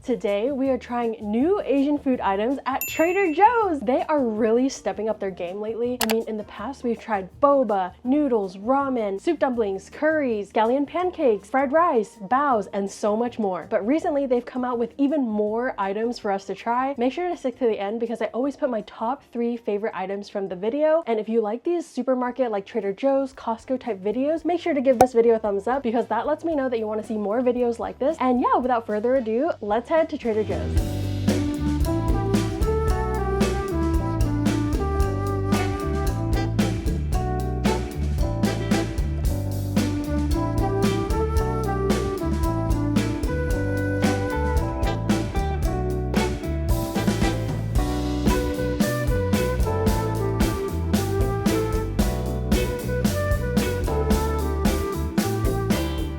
Today we are trying new Asian food items at Trader Joe's. They are really stepping up their game lately. I mean, in the past we've tried boba, noodles, ramen, soup dumplings, curries, scallion pancakes, fried rice, baos, and so much more. But recently they've come out with even more items for us to try. Make sure to stick to the end because I always put my top 3 favorite items from the video. And if you like these supermarket like Trader Joe's, Costco type videos, make sure to give this video a thumbs up because that lets me know that you want to see more videos like this. And yeah, without further ado, let's head to Trader Joe's.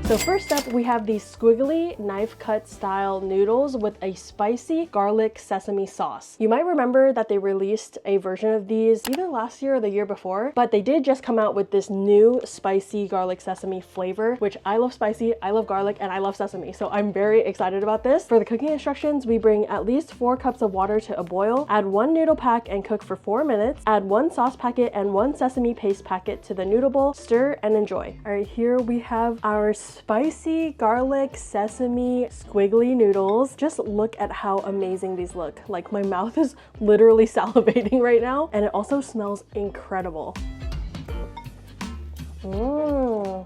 So first up, we have these squiggly knife cut style noodles with a spicy garlic sesame sauce. You might remember that they released a version of these either last year or the year before, but they did just come out with this new spicy garlic sesame flavor, which I love spicy, I love garlic, and I love sesame. So I'm very excited about this. For the cooking instructions, we bring at least 4 cups of water to a boil, add 1 noodle pack and cook for 4 minutes, add 1 sauce packet and 1 sesame paste packet to the noodle bowl, stir and enjoy. All right, here we have our spicy garlic sesame squiggly noodles. Just look at how amazing these look. Like, my mouth is literally salivating right now, and it also smells incredible.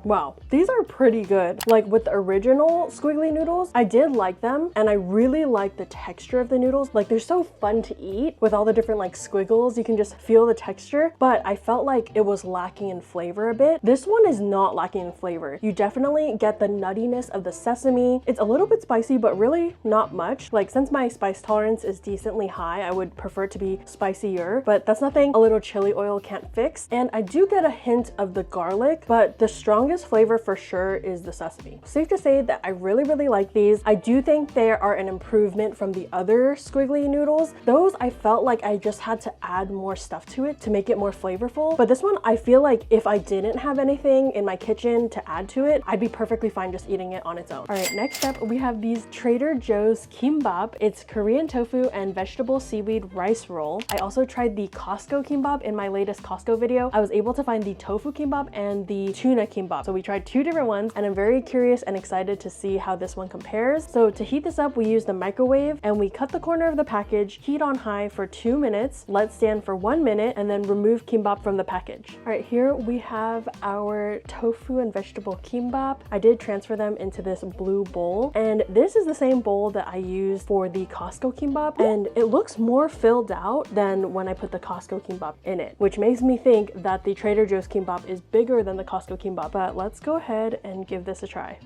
Wow, these are pretty good. Like with the original squiggly noodles, I did like them and I really like the texture of the noodles. Like, they're so fun to eat with all the different like squiggles. You can just feel the texture, but I felt like it was lacking in flavor a bit. This one is not lacking in flavor. You definitely get the nuttiness of the sesame. It's a little bit spicy, but really not much. Like, since my spice tolerance is decently high, I would prefer it to be spicier, but that's nothing a little chili oil can't fix. And I do get a hint of the garlic, but the strongest flavor for sure is the sesame. Safe to say that I really like these. I do think they are an improvement from the other squiggly noodles. Those I felt like I just had to add more stuff to it to make it more flavorful. But this one, I feel like if I didn't have anything in my kitchen to add to it, I'd be perfectly fine just eating it on its own. All right, next up we have these Trader Joe's kimbap. It's Korean tofu and vegetable seaweed rice roll. I also tried the Costco kimbap in my latest Costco video. I was able to find the tofu kimbap and the tuna kimbap. So we tried 2 different ones and I'm very curious and excited to see how this one compares. So to heat this up, we use the microwave and we cut the corner of the package, heat on high for 2 minutes, let stand for 1 minute, and then remove kimbap from the package. All right, here we have our tofu and vegetable kimbap. I did transfer them into this blue bowl, and this is the same bowl that I used for the Costco kimbap, and it looks more filled out than when I put the Costco kimbap in it, which makes me think that the Trader Joe's kimbap is bigger than the Costco kimbap. But let's go ahead and give this a try.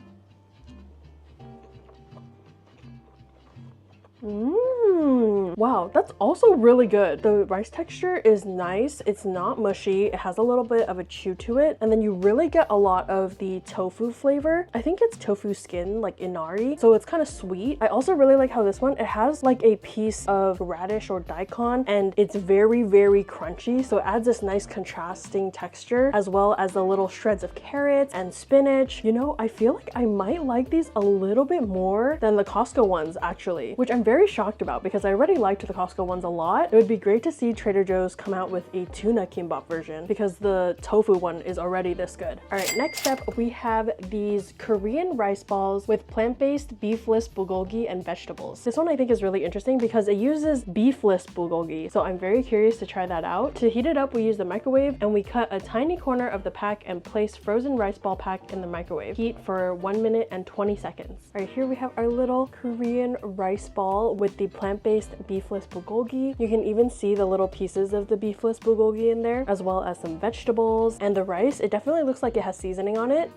Wow, that's also really good. The rice texture is nice. It's not mushy. It has a little bit of a chew to it. And then you really get a lot of the tofu flavor. I think it's tofu skin, like inari. So it's kind of sweet. I also really like how this one, it has like a piece of radish or daikon, and it's very crunchy. So it adds this nice contrasting texture, as well as the little shreds of carrots and spinach. You know, I feel like I might like these a little bit more than the Costco ones actually, which I'm very shocked about because I already liked the Costco ones a lot. It would be great to see Trader Joe's come out with a tuna kimbap version because the tofu one is already this good. All right, next up we have these Korean rice balls with plant-based beefless bulgogi and vegetables. This one I think is really interesting because it uses beefless bulgogi, so I'm very curious to try that out. To heat it up, we use the microwave and we cut a tiny corner of the pack and place frozen rice ball pack in the microwave. Heat for 1 minute and 20 seconds. All right, here we have our little Korean rice ball with the plant-based beefless bulgogi. You can even see the little pieces of the beefless bulgogi in there, as well as some vegetables. And the rice, it definitely looks like it has seasoning on it.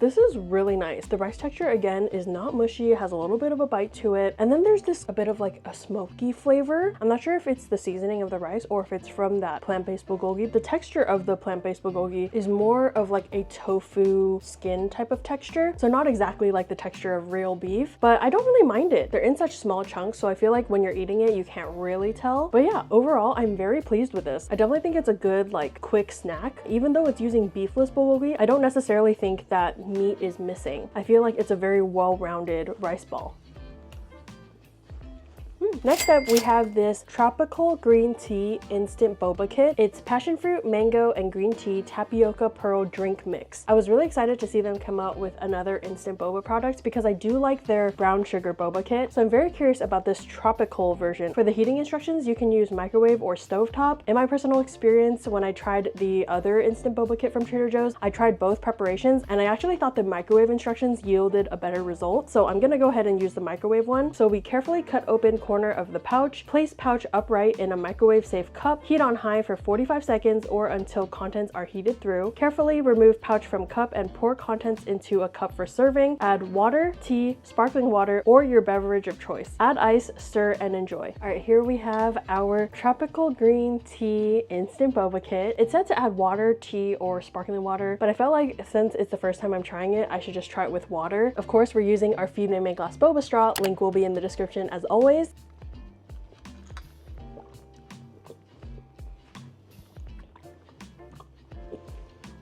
This is really nice. The rice texture again is not mushy. It has a little bit of a bite to it. And then there's this a bit of like a smoky flavor. I'm not sure if it's the seasoning of the rice or if it's from that plant-based bulgogi. The texture of the plant-based bulgogi is more of like a tofu skin type of texture. So not exactly like the texture of real beef, but I don't really mind it. They're in such small chunks, so I feel like when you're eating it, you can't really tell. But yeah, overall, I'm very pleased with this. I definitely think it's a good like quick snack. Even though it's using beefless bulgogi, I don't necessarily think that meat is missing. I feel like it's a very well-rounded rice ball. Next up, we have this tropical green tea instant boba kit. It's passion fruit, mango, and green tea tapioca pearl drink mix. I was really excited to see them come out with another instant boba product because I do like their brown sugar boba kit. So I'm very curious about this tropical version. For the heating instructions, you can use microwave or stovetop. In my personal experience, when I tried the other instant boba kit from Trader Joe's, I tried both preparations and I actually thought the microwave instructions yielded a better result. So I'm gonna go ahead and use the microwave one. So we carefully cut open corner of the pouch, place pouch upright in a microwave safe cup, heat on high for 45 seconds or until contents are heated through. Carefully remove pouch from cup and pour contents into a cup for serving. Add water, tea, sparkling water, or your beverage of choice. Add ice, stir, and enjoy. All right, here we have our tropical green tea instant boba kit. It said to add water, tea, or sparkling water, but I felt like since it's the first time I'm trying it, I should just try it with water. Of course, we're using our Feed Me Glass boba straw. Link will be in the description as always.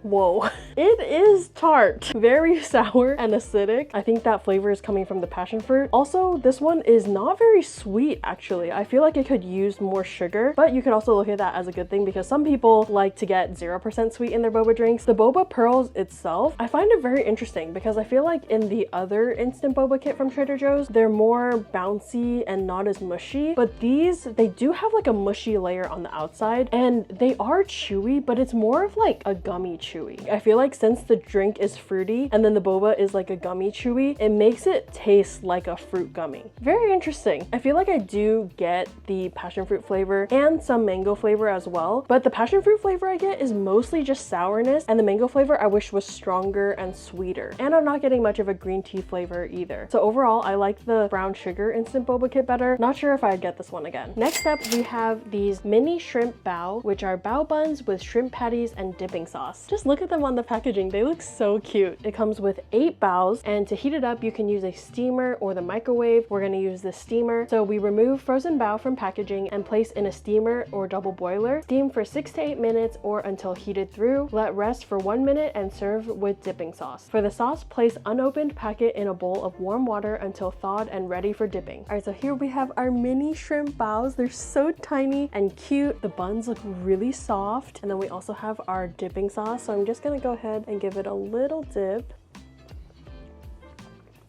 Whoa, it is tart, very sour and acidic. I think that flavor is coming from the passion fruit. Also, this one is not very sweet actually. I feel like it could use more sugar, but you could also look at that as a good thing because some people like to get 0% sweet in their boba drinks. The boba pearls itself, I find it very interesting because I feel like in the other instant boba kit from Trader Joe's, they're more bouncy and not as mushy, but these, they do have like a mushy layer on the outside and they are chewy, but it's more of like a gummy chewy. I feel like since the drink is fruity and then the boba is like a gummy chewy, it makes it taste like a fruit gummy. Very interesting. I feel like I do get the passion fruit flavor and some mango flavor as well, but the passion fruit flavor I get is mostly just sourness and the mango flavor I wish was stronger and sweeter. And I'm not getting much of a green tea flavor either. So overall, I like the brown sugar instant boba kit better. Not sure if I'd get this one again. Next up, we have these mini shrimp bao, which are bao buns with shrimp patties and dipping sauce. Just look at them on the packaging. They look so cute. It comes with 8 baos, and to heat it up, you can use a steamer or the microwave. We're gonna use the steamer. So we remove frozen bao from packaging and place in a steamer or double boiler. Steam for 6 to 8 minutes or until heated through. Let rest for 1 minute and serve with dipping sauce. For the sauce, place unopened packet in a bowl of warm water until thawed and ready for dipping. All right, so here we have our mini shrimp baos. They're so tiny and cute. The buns look really soft. And then we also have our dipping sauce. So I'm just gonna go ahead and give it a little dip.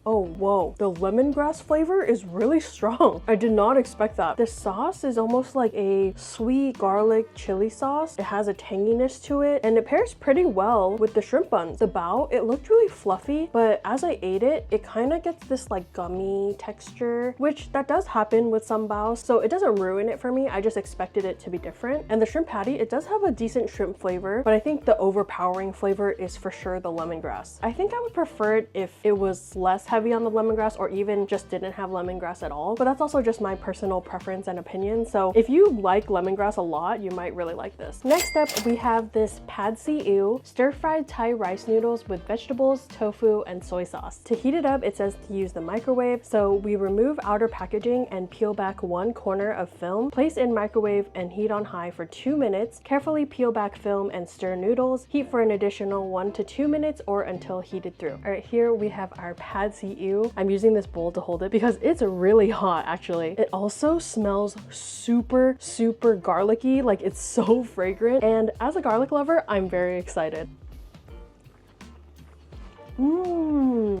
Oh, whoa. The lemongrass flavor is really strong. I did not expect that. The sauce is almost like a sweet garlic chili sauce. It has a tanginess to it and it pairs pretty well with the shrimp buns. The bao, it looked really fluffy, but as I ate it, it kind of gets this like gummy texture, which that does happen with some baos. So it doesn't ruin it for me. I just expected it to be different. And the shrimp patty, it does have a decent shrimp flavor, but I think the overpowering flavor is for sure the lemongrass. I think I would prefer it if it was less heavy on the lemongrass or even just didn't have lemongrass at all, but that's also just my personal preference and opinion. So if you like lemongrass a lot, you might really like this. Next up, we have this pad see ew stir-fried Thai rice noodles with vegetables, tofu, and soy sauce. To heat it up, it says to use the microwave. So we remove outer packaging and peel back 1 corner of film, place in microwave and heat on high for 2 minutes. Carefully peel back film and stir noodles. Heat for an additional 1 to 2 minutes or until heated through. All right, here we have our pad see ew. I'm using this bowl to hold it because it's really hot actually. It also smells super, super garlicky. Like it's so fragrant. And as a garlic lover, I'm very excited.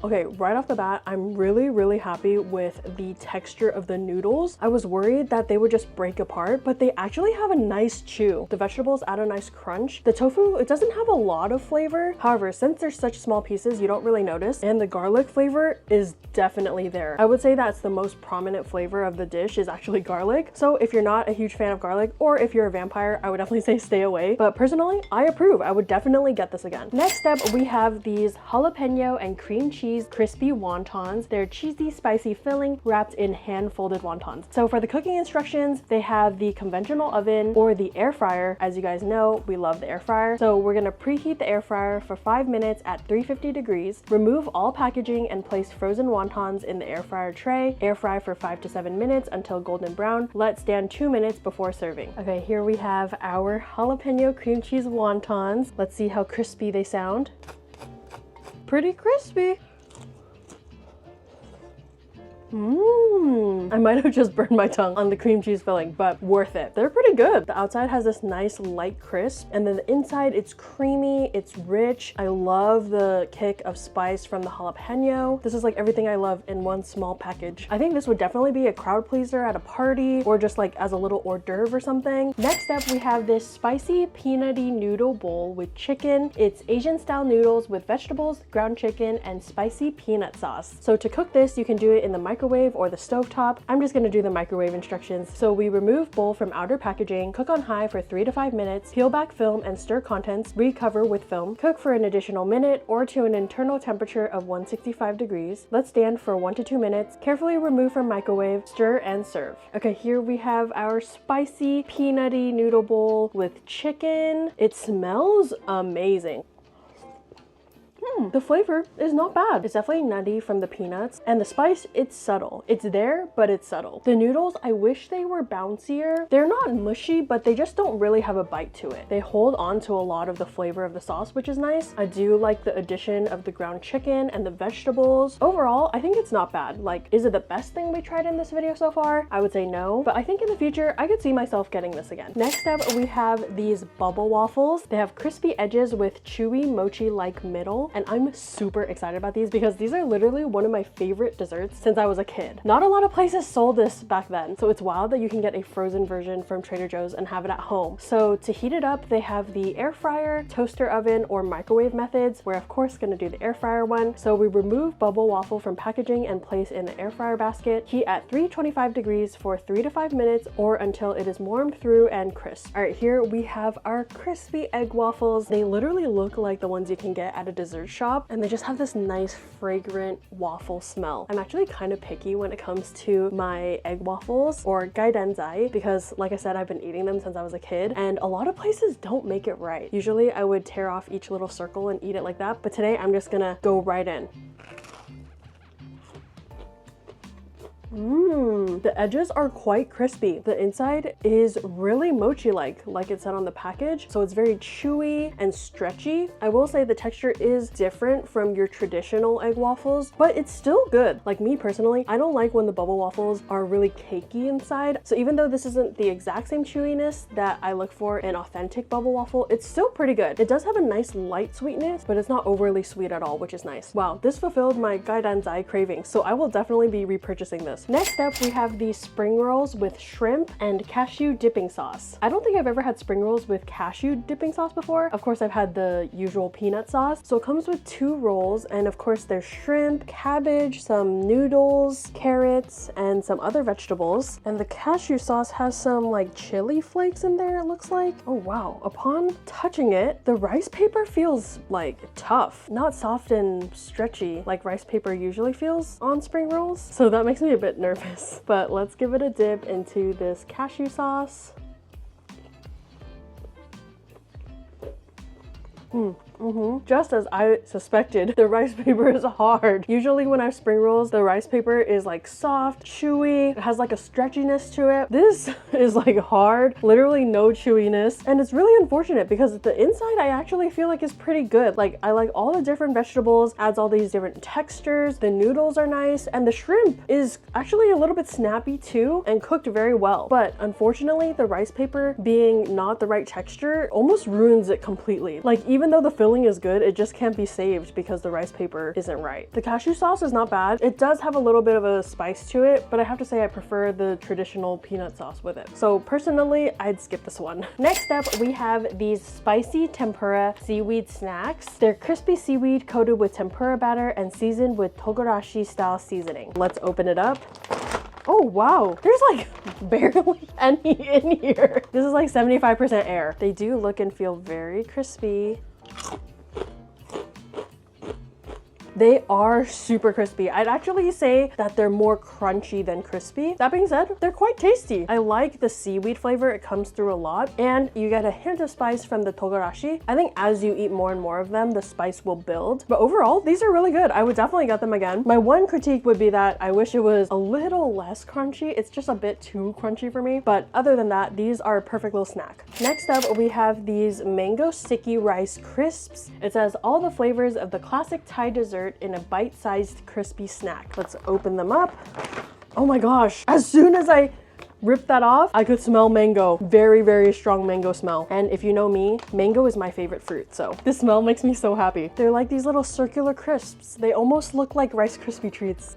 Okay, right off the bat, I'm really happy with the texture of the noodles. I was worried that they would just break apart, but they actually have a nice chew. The vegetables add a nice crunch. The tofu, it doesn't have a lot of flavor. However, since they're such small pieces, you don't really notice. And the garlic flavor is definitely there. I would say that's the most prominent flavor of the dish is actually garlic. So if you're not a huge fan of garlic, or if you're a vampire, I would definitely say stay away. But personally, I approve. I would definitely get this again. Next up, we have these jalapeno and cream cheese crispy wontons. They're cheesy, spicy filling wrapped in hand-folded wontons. So for the cooking instructions, they have the conventional oven or the air fryer. As you guys know, we love the air fryer. So we're gonna preheat the air fryer for 5 minutes at 350 degrees. Remove all packaging and place frozen wontons in the air fryer tray. Air fry for 5 to 7 minutes until golden brown. Let stand 2 minutes before serving. Okay, here we have our jalapeno cream cheese wontons. Let's see how crispy they sound. Pretty crispy. I might have just burned my tongue on the cream cheese filling, but worth it. They're pretty good. The outside has this nice light crisp, and then the inside, it's creamy, it's rich. I love the kick of spice from the jalapeno. This is like everything I love in one small package. I think this would definitely be a crowd pleaser at a party or just like as a little hors d'oeuvre or something. Next up, we have this spicy peanutty noodle bowl with chicken. It's Asian style noodles with vegetables, ground chicken, and spicy peanut sauce. So to cook this, you can do it in the microwave or the stovetop. I'm just gonna do the microwave instructions. So we remove bowl from outer packaging, cook on high for 3 to 5 minutes, peel back film and stir contents, recover with film, cook for an additional minute or to an internal temperature of 165 degrees. Let stand for 1 to 2 minutes, carefully remove from microwave, stir and serve. Okay, here we have our spicy peanutty noodle bowl with chicken. It smells amazing. The flavor is not bad. It's definitely nutty from the peanuts, and the spice, it's subtle. It's there, but it's subtle. The noodles, I wish they were bouncier. They're not mushy, but they just don't really have a bite to it. They hold on to a lot of the flavor of the sauce, which is nice. I do like the addition of the ground chicken and the vegetables. Overall, I think it's not bad. Like, is it the best thing we tried in this video so far? I would say no, but I think in the future, I could see myself getting this again. Next up, we have these bubble waffles. They have crispy edges with chewy mochi-like middle, and I'm super excited about these because these are literally one of my favorite desserts since I was a kid. Not a lot of places sold this back then, so it's wild that you can get a frozen version from Trader Joe's and have it at home. So to heat it up, they have the air fryer, toaster oven, or microwave methods. We're of course gonna do the air fryer one. So we remove bubble waffle from packaging and place in the air fryer basket. Heat at 325 degrees for 3 to 5 minutes or until it is warmed through and crisp. All right, here we have our crispy egg waffles. They literally look like the ones you can get at a dessert shop, and they just have this nice fragrant waffle smell. I'm actually kind of picky when it comes to my egg waffles or gaidenzai because, like I said, I've been eating them since I was a kid, and a lot of places don't make it right. Usually I would tear off each little circle and eat it like that, but today I'm just gonna go right in. The edges are quite crispy. The inside is really mochi-like it said on the package. So it's very chewy and stretchy. I will say the texture is different from your traditional egg waffles, but it's still good. Like me personally, I don't like when the bubble waffles are really cakey inside. So even though this isn't the exact same chewiness that I look for in authentic bubble waffle, it's still pretty good. It does have a nice light sweetness, but it's not overly sweet at all, which is nice. Wow, this fulfilled my gaidanzai craving, so I will definitely be repurchasing this. Next up, we have these spring rolls with shrimp and cashew dipping sauce. I don't think I've ever had spring rolls with cashew dipping sauce before. Of course, I've had the usual peanut sauce. So it comes with 2 rolls, and of course there's shrimp, cabbage, some noodles, carrots, and some other vegetables. And the cashew sauce has some like chili flakes in there, it looks like. Oh wow. Upon touching it, the rice paper feels like tough, not soft and stretchy like rice paper usually feels on spring rolls. So that makes me a bit nervous, but let's give it a dip into this cashew sauce. Just as I suspected, the rice paper is hard. Usually when I have spring rolls, the rice paper is like soft, chewy, it has like a stretchiness to it. This is like hard, literally no chewiness, and it's really unfortunate because the inside I actually feel like is pretty good. Like I like all the different vegetables, adds all these different textures, the noodles are nice, and the shrimp is actually a little bit snappy too and cooked very well. But unfortunately, the rice paper being not the right texture almost ruins it completely. Like even though the filling is good, it just can't be saved because the rice paper isn't right. The cashew sauce is not bad. It does have a little bit of a spice to it, but I have to say I prefer the traditional peanut sauce with it. So personally, I'd skip this one. Next up, we have these spicy tempura seaweed snacks. They're crispy seaweed coated with tempura batter and seasoned with togarashi style seasoning. Let's open it up. Oh wow, there's like barely any in here. This is like 75% air. They do look and feel very crispy. They are super crispy. I'd actually say that they're more crunchy than crispy. That being said, they're quite tasty. I like the seaweed flavor. It comes through a lot, and you get a hint of spice from the togarashi. I think as you eat more and more of them, the spice will build. But overall, these are really good. I would definitely get them again. My one critique would be that I wish it was a little less crunchy. It's just a bit too crunchy for me. But other than that, these are a perfect little snack. Next up, we have these mango sticky rice crisps. It says all the flavors of the classic Thai dessert in a bite-sized crispy snack. Let's open them up. Oh my gosh, as soon as I ripped that off, I could smell mango. Very, very strong mango smell. And if you know me, mango is my favorite fruit, so this smell makes me so happy. They're like these little circular crisps. They almost look like Rice Krispie treats.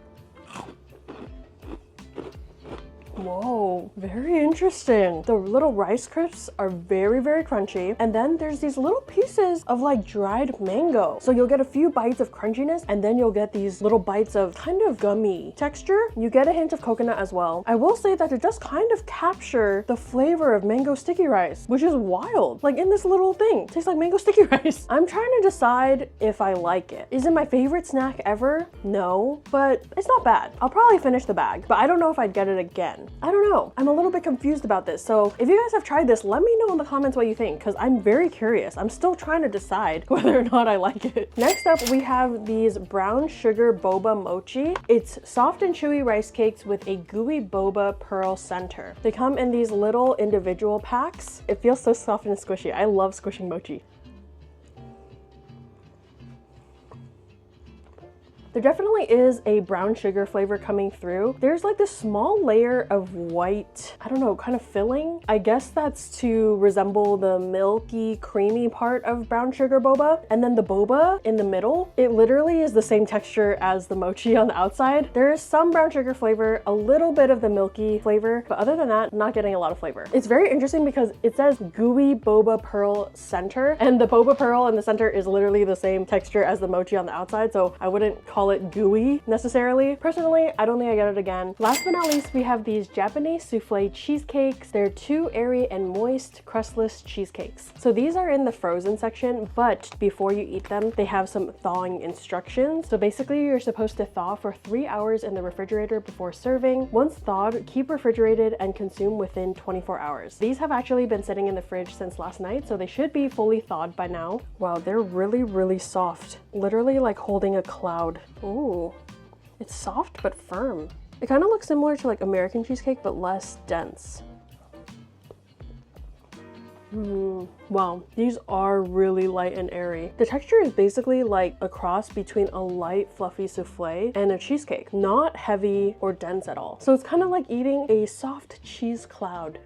Whoa, very interesting. The little rice crisps are very, very crunchy. And then there's these little pieces of like dried mango. So you'll get a few bites of crunchiness, and then you'll get these little bites of kind of gummy texture. You get a hint of coconut as well. I will say that it does kind of capture the flavor of mango sticky rice, which is wild. Like in this little thing, it tastes like mango sticky rice. I'm trying to decide if I like it. Is it my favorite snack ever? No, but it's not bad. I'll probably finish the bag, but I don't know if I'd get it again. I don't know. I'm a little bit confused about this. So if you guys have tried this, let me know in the comments what you think, because I'm very curious. I'm still trying to decide whether or not I like it. Next up, we have these brown sugar boba mochi. It's soft and chewy rice cakes with a gooey boba pearl center. They come in these little individual packs. It feels so soft and squishy. I love squishing mochi. There definitely is a brown sugar flavor coming through. There's like this small layer of white, I don't know, kind of filling. I guess that's to resemble the milky, creamy part of brown sugar boba. And then the boba in the middle, it literally is the same texture as the mochi on the outside. There is some brown sugar flavor, a little bit of the milky flavor, but other than that, not getting a lot of flavor. It's very interesting because it says gooey boba pearl center, and the boba pearl in the center is literally the same texture as the mochi on the outside, so I wouldn't call it gooey necessarily. Personally, I don't think I get it again. Last but not least, we have these Japanese souffle cheesecakes. They're too airy and moist, crustless cheesecakes. So these are in the frozen section, but before you eat them, they have some thawing instructions. So basically, you're supposed to thaw for 3 hours in the refrigerator before serving. Once thawed, keep refrigerated and consume within 24 hours. These have actually been sitting in the fridge since last night, so they should be fully thawed by now. Wow, they're really, really soft. Literally like holding a cloud. Ooh, it's soft but firm. It kind of looks similar to like American cheesecake, but less dense. Wow, these are really light and airy. The texture is basically like a cross between a light fluffy souffle and a cheesecake. Not heavy or dense at all. So it's kind of like eating a soft cheese cloud.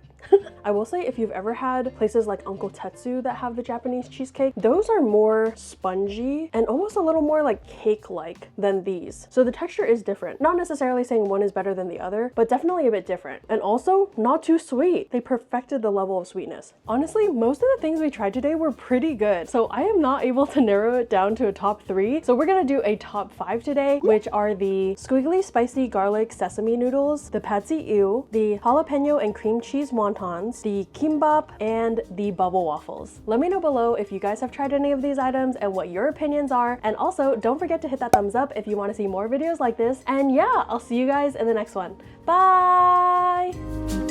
I will say, if you've ever had places like Uncle Tetsu that have the Japanese cheesecake, those are more spongy and almost a little more like cake-like than these. So the texture is different. Not necessarily saying one is better than the other, but definitely a bit different. And also not too sweet. They perfected the level of sweetness. Honestly, most of the things we tried today were pretty good. So I am not able to narrow it down to a top 3. So we're gonna do a top 5 today, which are the squiggly spicy garlic sesame noodles, the pad see ew, the jalapeno and cream cheese wontons, the kimbap, and the bubble waffles. Let me know below if you guys have tried any of these items and what your opinions are. And also, don't forget to hit that thumbs up if you want to see more videos like this. And yeah, I'll see you guys in the next one. Bye!